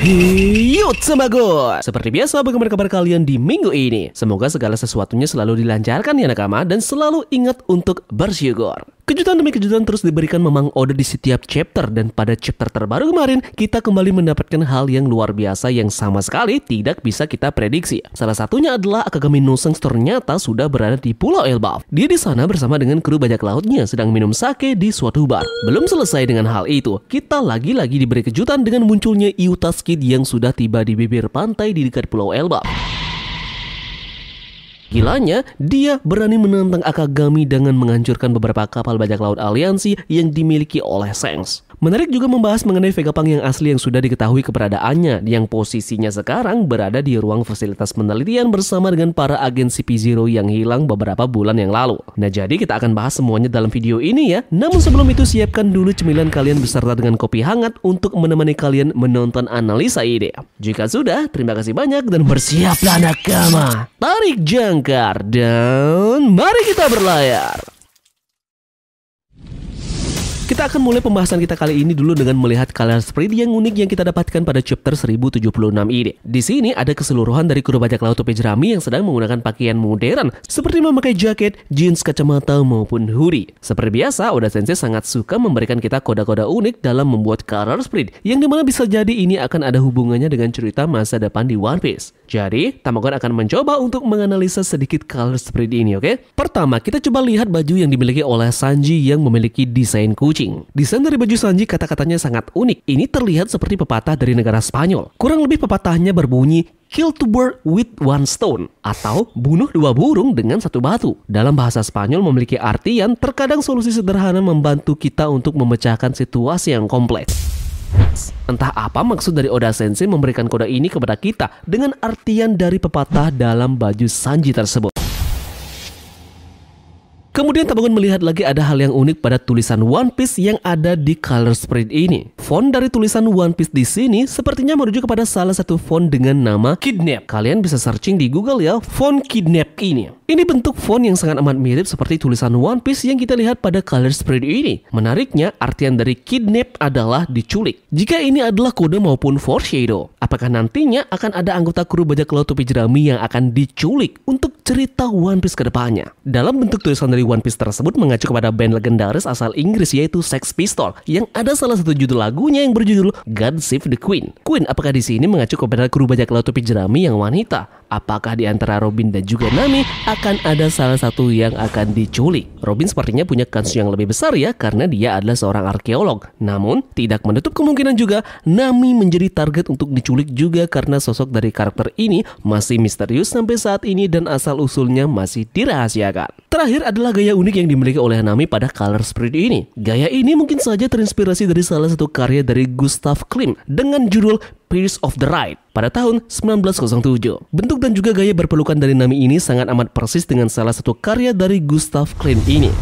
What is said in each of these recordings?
Yo Tamago, seperti biasa bagaimana kabar kalian di minggu ini? Semoga segala sesuatunya selalu dilancarkan ya nakama, dan selalu ingat untuk bersyukur. Kejutan demi kejutan terus diberikan Mamang Oda di setiap chapter, dan pada chapter terbaru kemarin kita kembali mendapatkan hal yang luar biasa yang sama sekali tidak bisa kita prediksi. Salah satunya adalah Akagami no Sense ternyata sudah berada di Pulau Elbaf. Dia di sana bersama dengan kru bajak lautnya sedang minum sake di suatu bar. Belum selesai dengan hal itu, kita lagi-lagi diberi kejutan dengan munculnya Iutas Kid yang sudah tiba di bibir pantai di dekat Pulau Elbaf. Gilanya, dia berani menantang Akagami dengan menghancurkan beberapa kapal bajak laut aliansi yang dimiliki oleh Sengs. Menarik juga membahas mengenai Vegapunk yang asli yang sudah diketahui keberadaannya, yang posisinya sekarang berada di ruang fasilitas penelitian bersama dengan para agen CP0 yang hilang beberapa bulan yang lalu. Nah, jadi kita akan bahas semuanya dalam video ini ya. Namun sebelum itu siapkan dulu cemilan kalian beserta dengan kopi hangat untuk menemani kalian menonton analisa ini. Jika sudah, terima kasih banyak dan bersiaplah nakama. Tarik jangkar dan mari kita berlayar. Kita akan mulai pembahasan kita kali ini dulu dengan melihat color spread yang unik yang kita dapatkan pada chapter 1076 ini. Di sini ada keseluruhan dari kru bajak laut topi jerami yang sedang menggunakan pakaian modern seperti memakai jaket, jeans, kacamata maupun hoodie. Seperti biasa, Oda Sensei sangat suka memberikan kita kode-kode unik dalam membuat color spread, yang dimana bisa jadi ini akan ada hubungannya dengan cerita masa depan di One Piece. Jadi, Tamagon akan mencoba untuk menganalisa sedikit color spread ini, oke? Pertama, kita coba lihat baju yang dimiliki oleh Sanji yang memiliki desain kucing. Desain dari baju Sanji kata-katanya sangat unik. Ini terlihat seperti pepatah dari negara Spanyol. Kurang lebih pepatahnya berbunyi kill two birds with one stone, atau bunuh dua burung dengan satu batu. Dalam bahasa Spanyol memiliki artian terkadang solusi sederhana membantu kita untuk memecahkan situasi yang kompleks. Entah apa maksud dari Oda Sensei memberikan kode ini kepada kita dengan artian dari pepatah dalam baju Sanji tersebut. Kemudian Tamagon melihat lagi ada hal yang unik pada tulisan One Piece yang ada di color spread ini. Font dari tulisan One Piece di sini sepertinya merujuk kepada salah satu font dengan nama Kidnap. Kalian bisa searching di Google ya, font Kidnap ini. Ini bentuk font yang sangat amat mirip seperti tulisan One Piece yang kita lihat pada color spread ini. Menariknya, artian dari kidnap adalah diculik. Jika ini adalah kode maupun foreshadow, apakah nantinya akan ada anggota kru bajak laut topi jerami yang akan diculik untuk cerita One Piece ke depannya? Dalam bentuk tulisan dari One Piece tersebut mengacu kepada band legendaris asal Inggris yaitu Sex Pistols, yang ada salah satu judul lagunya yang berjudul God Save the Queen. Queen apakah di sini mengacu kepada kru bajak laut topi jerami yang wanita? Apakah di antara Robin dan juga Nami akan ada salah satu yang akan diculik? Robin sepertinya punya kans yang lebih besar ya, karena dia adalah seorang arkeolog. Namun, tidak menutup kemungkinan juga Nami menjadi target untuk diculik juga, karena sosok dari karakter ini masih misterius sampai saat ini dan asal-usulnya masih dirahasiakan. Terakhir adalah gaya unik yang dimiliki oleh Nami pada color spread ini. Gaya ini mungkin saja terinspirasi dari salah satu karya dari Gustav Klimt dengan judul Pierce of the Right pada tahun 1907. Bentuk dan juga gaya berpelukan dari Nami ini sangat amat persis dengan salah satu karya dari Gustav Klimt ini.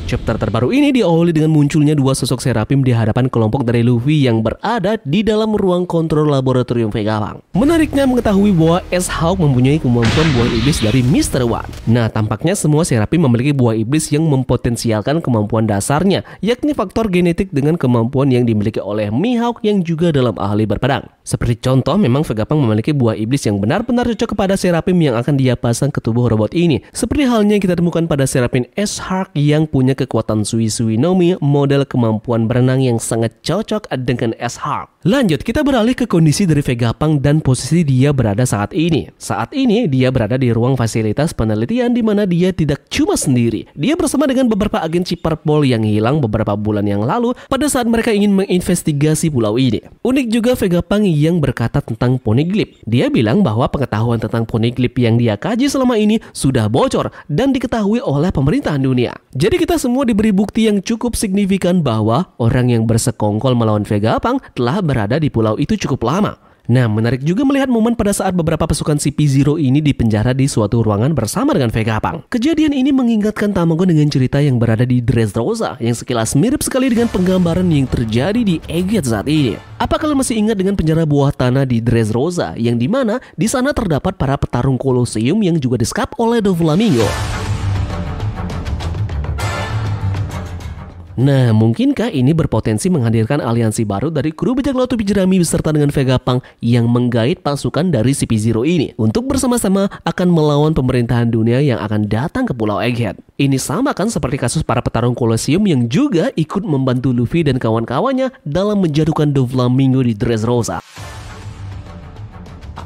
Chapter terbaru ini diawali dengan munculnya dua sosok Serapim di hadapan kelompok dari Luffy yang berada di dalam ruang kontrol laboratorium Vegapunk. Menariknya mengetahui bahwa S-Hawk mempunyai kemampuan buah iblis dari Mr. One. Nah, tampaknya semua Serapim memiliki buah iblis yang mempotensialkan kemampuan dasarnya, yakni faktor genetik dengan kemampuan yang dimiliki oleh Mihawk yang juga dalam ahli berpedang. Seperti contoh, memang Vegapunk memiliki buah iblis yang benar-benar cocok kepada Serapim yang akan dia pasang ke tubuh robot ini. Seperti halnya yang kita temukan pada Serapim S-Hawk yang punya kekuatan Sui Nomi, model kemampuan berenang yang sangat cocok dengan S-Hawk. Lanjut, kita beralih ke kondisi dari Vegapunk dan posisi dia berada saat ini. Saat ini dia berada di ruang fasilitas penelitian di mana dia tidak cuma sendiri. Dia bersama dengan beberapa agen Ciperpol yang hilang beberapa bulan yang lalu pada saat mereka ingin menginvestigasi pulau ini. Unik juga Vegapunk yang berkata tentang Poneglyph. Dia bilang bahwa pengetahuan tentang Poneglyph yang dia kaji selama ini sudah bocor dan diketahui oleh pemerintahan dunia. Jadi kita semua diberi bukti yang cukup signifikan bahwa orang yang bersekongkol melawan Vegapunk telah berada di pulau itu cukup lama. Nah, menarik juga melihat momen pada saat beberapa pasukan CP0 ini dipenjara di suatu ruangan bersama dengan Vegapunk. Kejadian ini mengingatkan Tamagon dengan cerita yang berada di Dressrosa yang sekilas mirip sekali dengan penggambaran yang terjadi di Egghead saat ini. Apa kalian masih ingat dengan penjara buah tanah di Dressrosa yang dimana di sana terdapat para petarung Colosseum yang juga disekap oleh Doflamingo? Nah, mungkinkah ini berpotensi menghadirkan aliansi baru dari kru bajak laut topi jerami beserta dengan Vegapunk yang menggait pasukan dari CP0 ini untuk bersama-sama akan melawan pemerintahan dunia yang akan datang ke Pulau Egghead. Ini sama kan seperti kasus para petarung Colosseum yang juga ikut membantu Luffy dan kawan-kawannya dalam menjatuhkan Doflamingo di Dressrosa.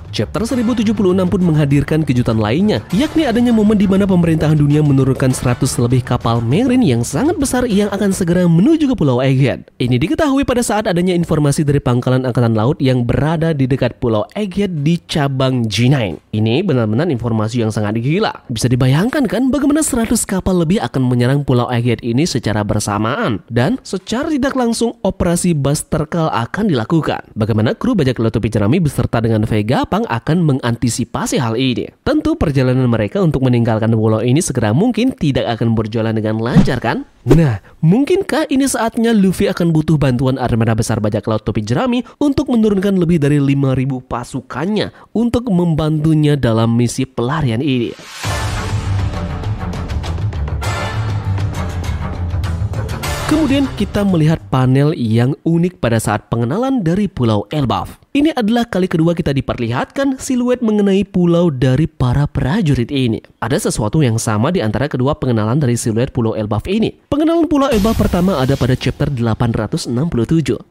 Chapter 1076 pun menghadirkan kejutan lainnya, yakni adanya momen di mana pemerintahan dunia menurunkan 100 lebih kapal marine yang sangat besar yang akan segera menuju ke Pulau Egghead. Ini diketahui pada saat adanya informasi dari pangkalan angkatan laut yang berada di dekat Pulau Egghead di cabang G9. Ini benar-benar informasi yang sangat gila. Bisa dibayangkan kan bagaimana 100 kapal lebih akan menyerang Pulau Egghead ini secara bersamaan, dan secara tidak langsung operasi Buster Call akan dilakukan. Bagaimana kru bajak laut topi jerami beserta dengan Vegapunk akan mengantisipasi hal ini. Tentu perjalanan mereka untuk meninggalkan pulau ini segera mungkin tidak akan berjalan dengan lancar kan? Nah, mungkinkah ini saatnya Luffy akan butuh bantuan armada besar bajak laut topi jerami untuk menurunkan lebih dari 5.000 pasukannya untuk membantunya dalam misi pelarian ini? Kemudian kita melihat panel yang unik pada saat pengenalan dari Pulau Elbaf. Ini adalah kali kedua kita diperlihatkan siluet mengenai pulau dari para prajurit ini. Ada sesuatu yang sama di antara kedua pengenalan dari siluet Pulau Elbaf ini. Pengenalan Pulau Elbaf pertama ada pada chapter 867.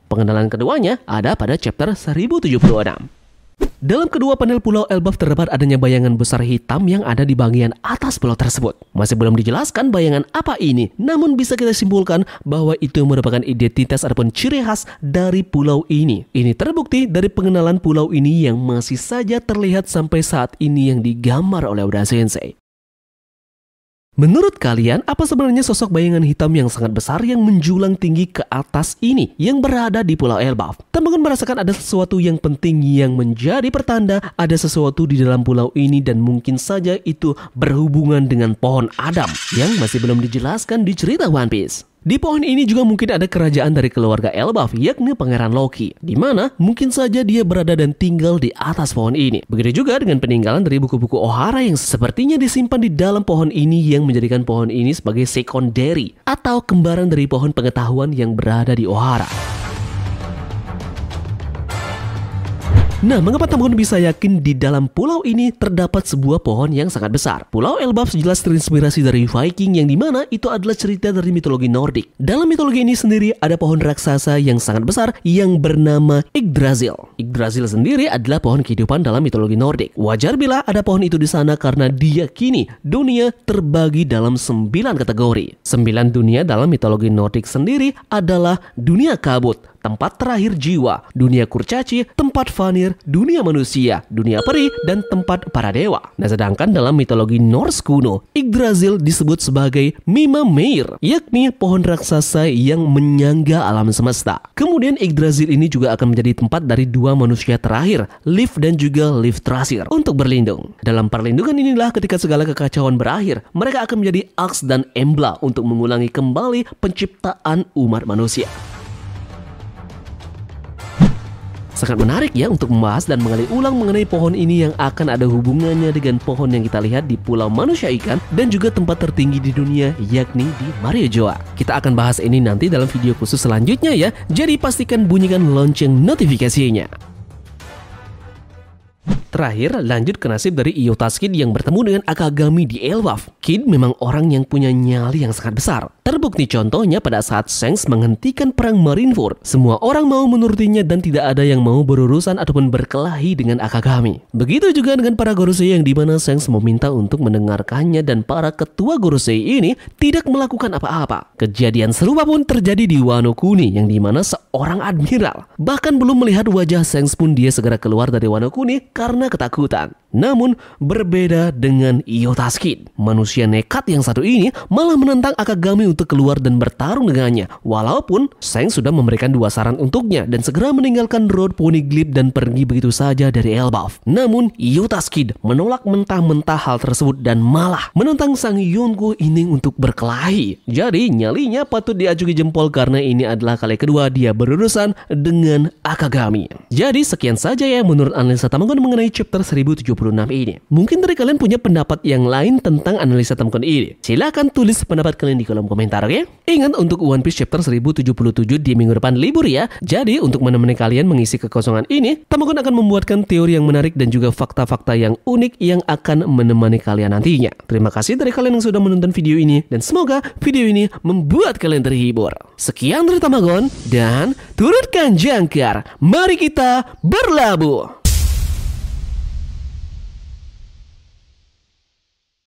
Pengenalan keduanya ada pada chapter 1076. Dalam kedua panel Pulau Elbaf terdapat adanya bayangan besar hitam yang ada di bagian atas pulau tersebut. Masih belum dijelaskan bayangan apa ini, namun bisa kita simpulkan bahwa itu merupakan identitas ataupun ciri khas dari pulau ini. Ini terbukti dari pengenalan pulau ini yang masih saja terlihat sampai saat ini yang digambar oleh Oda Sensei. Menurut kalian, apa sebenarnya sosok bayangan hitam yang sangat besar yang menjulang tinggi ke atas ini yang berada di Pulau Elbaf? Teman-teman merasakan ada sesuatu yang penting yang menjadi pertanda ada sesuatu di dalam pulau ini, dan mungkin saja itu berhubungan dengan pohon Adam yang masih belum dijelaskan di cerita One Piece. Di pohon ini juga mungkin ada kerajaan dari keluarga Elbaf, yakni Pangeran Loki, di mana mungkin saja dia berada dan tinggal di atas pohon ini. Begitu juga dengan peninggalan dari buku-buku Ohara yang sepertinya disimpan di dalam pohon ini yang menjadikan pohon ini sebagai secondary atau kembaran dari pohon pengetahuan yang berada di Ohara. Nah, mengapa teman-teman bisa yakin di dalam pulau ini terdapat sebuah pohon yang sangat besar? Pulau Elbaf jelas terinspirasi dari Viking, yang dimana itu adalah cerita dari mitologi Nordik. Dalam mitologi ini sendiri ada pohon raksasa yang sangat besar yang bernama Yggdrasil. Yggdrasil sendiri adalah pohon kehidupan dalam mitologi Nordik. Wajar bila ada pohon itu di sana karena diyakini dunia terbagi dalam 9 kategori. 9 dunia dalam mitologi Nordik sendiri adalah dunia kabut, tempat terakhir jiwa, dunia kurcaci, tempat vanir, dunia manusia, dunia peri, dan tempat para dewa. Nah, sedangkan dalam mitologi Norse kuno, Yggdrasil disebut sebagai Mimameyr, yakni pohon raksasa yang menyangga alam semesta. Kemudian Yggdrasil ini juga akan menjadi tempat dari dua manusia terakhir, Liv dan juga Liv-Trasir, untuk berlindung. Dalam perlindungan inilah ketika segala kekacauan berakhir, mereka akan menjadi Aks dan Embla untuk mengulangi kembali penciptaan umat manusia. Sangat menarik ya untuk membahas dan mengali ulang mengenai pohon ini yang akan ada hubungannya dengan pohon yang kita lihat di Pulau Manusia Ikan dan juga tempat tertinggi di dunia, yakni di Mariojoa. Kita akan bahas ini nanti dalam video khusus selanjutnya ya, jadi pastikan bunyikan lonceng notifikasinya. Terakhir, lanjut ke nasib dari Iyotas Kid yang bertemu dengan Akagami di Elbaf. Kid memang orang yang punya nyali yang sangat besar. Terbukti contohnya pada saat Shanks menghentikan perang Marineford. Semua orang mau menurutinya dan tidak ada yang mau berurusan ataupun berkelahi dengan Akagami. Begitu juga dengan para Gorosei yang dimana Shanks meminta untuk mendengarkannya dan para ketua Gorosei ini tidak melakukan apa-apa. Kejadian serupa pun terjadi di Wano Kuni yang dimana seorang admiral bahkan belum melihat wajah Shanks pun dia segera keluar dari Wano Kuni karena ketakutan. Namun berbeda dengan Iyotas Kid, manusia nekat yang satu ini malah menentang Akagami untuk keluar dan bertarung dengannya. Walaupun Shanks sudah memberikan dua saran untuknya dan segera meninggalkan Road Poneglyph dan pergi begitu saja dari Elbaf. Namun Iyotas Kid menolak mentah-mentah hal tersebut dan malah menentang sang Yonko ini untuk berkelahi. Jadi nyalinya patut diacungi jempol karena ini adalah kali kedua dia berurusan dengan Akagami. Jadi sekian saja ya menurut analisa Tamgon mengenai chapter 1076 ini. Mungkin dari kalian punya pendapat yang lain tentang analisa Tamgon ini. Silahkan tulis pendapat kalian di kolom komentar. komentar, oke? Ingat untuk One Piece chapter 1077 di minggu depan libur ya. Jadi untuk menemani kalian mengisi kekosongan ini, Tamagon akan membuatkan teori yang menarik dan juga fakta-fakta yang unik yang akan menemani kalian nantinya. Terima kasih dari kalian yang sudah menonton video ini dan semoga video ini membuat kalian terhibur. Sekian dari Tamagon dan turutkan jangkar. Mari kita berlabuh.